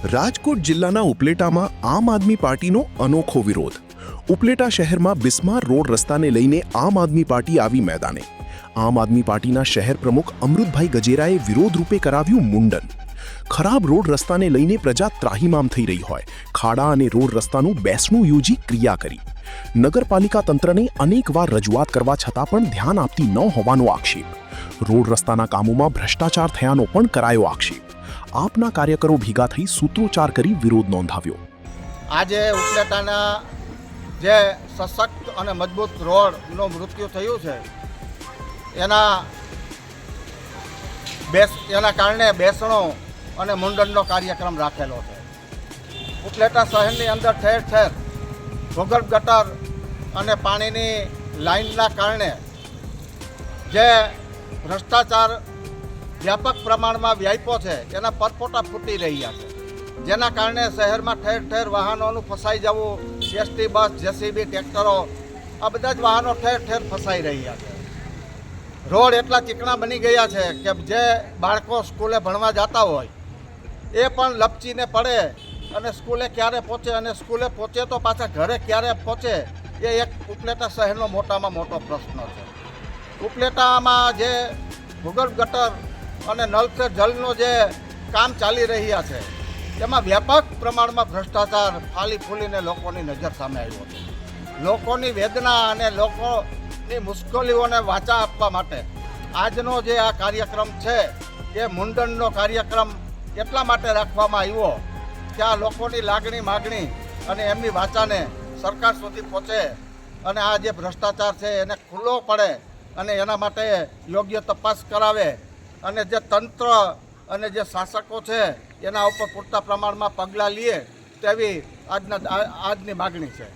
રાજકોટ જિલ્લાના ઉપલેટામાં આમ આદમી પાર્ટીનો અનોખો વિરોધ। ઉપલેટા શહેરમાં બિસ્માર રોડ રસ્તાને લઈને આમ આદમી પાર્ટી આવી મેદાને। આમ આદમી પાર્ટીના શહેર પ્રમુખ અમૃતભાઈ ગજેરાએ વિરોધ રૂપે કરાવ્યું મુંડન। ખરાબ રોડ રસ્તાને લઈને પ્રજા ત્રાહિમામ થઈ રહી હોય ખાડા અને રોડ રસ્તાનું બેસણું યોજી ક્રિયા કરી। નગરપાલિકા તંત્રને અનેકવાર રજૂઆત કરવા છતાં પણ ધ્યાન આપતી ન હોવાનો આક્ષેપ। રોડ રસ્તાના કામોમાં ભ્રષ્ટાચાર થયાનો પણ કરાયો આક્ષેપ। આપના કાર્યકરો ભેગા થઈ સૂત્રોચ્ચાર કરી વિરોધ નોંધાવ્યો। આજે ઉપલેટાના જે સશક્ત અને મજબૂત રોડનો મૃત્યુ થયું છે એના કારણે બેસણો અને મુંડનનો કાર્યક્રમ રાખેલો છે। ઉપલેટા શહેરની અંદર ઠેર ઠેર ભૂગર્ભ ગટર અને પાણીની લાઇનના કારણે જે ભ્રષ્ટાચાર વ્યાપક પ્રમાણમાં વ્યાપ્યો છે એના પરપોટા ફૂટી રહ્યા છે, જેના કારણે શહેરમાં ઠેર ઠેર વાહનોનું ફસાઈ જવું, એસટી બસ, જેસીબી, ટ્રેક્ટરો આ બધા જ વાહનો ઠેર ઠેર ફસાઈ રહ્યા છે। રોડ એટલા ચીકણા બની ગયા છે કે જે બાળકો સ્કૂલે ભણવા જતા હોય એ પણ લપચીને પડે અને સ્કૂલે ક્યારે પહોંચે અને સ્કૂલે પહોંચે તો પાછા ઘરે ક્યારે પહોંચે એ એક ઉપલેટા શહેરનો મોટામાં મોટો પ્રશ્ન છે। ઉપલેટામાં જે ભૂગર્ભ ગટર અને નળ સે જલનો જે કામ ચાલી રહ્યા છે તેમાં વ્યાપક પ્રમાણમાં ભ્રષ્ટાચાર ફાલી ફૂલીને લોકોની નજર સામે આવ્યો છે। લોકોની વેદના અને લોકોની મુશ્કેલીઓને વાચા આપવા માટે આજનો જે આ કાર્યક્રમ છે એ મુંડનનો કાર્યક્રમ એટલા માટે રાખવામાં આવ્યો કે આ લોકોની લાગણી માગણી અને એમની વાચાને સરકાર સુધી પહોંચે અને આ જે ભ્રષ્ટાચાર છે એને ખુલ્લો પડે અને એના માટે યોગ્ય તપાસ કરાવે અને જે તંત્ર અને જે શાસકો છે એના ઉપર પૂરતા પ્રમાણમાં પગલાં લે તેવી આજની માગણી છે।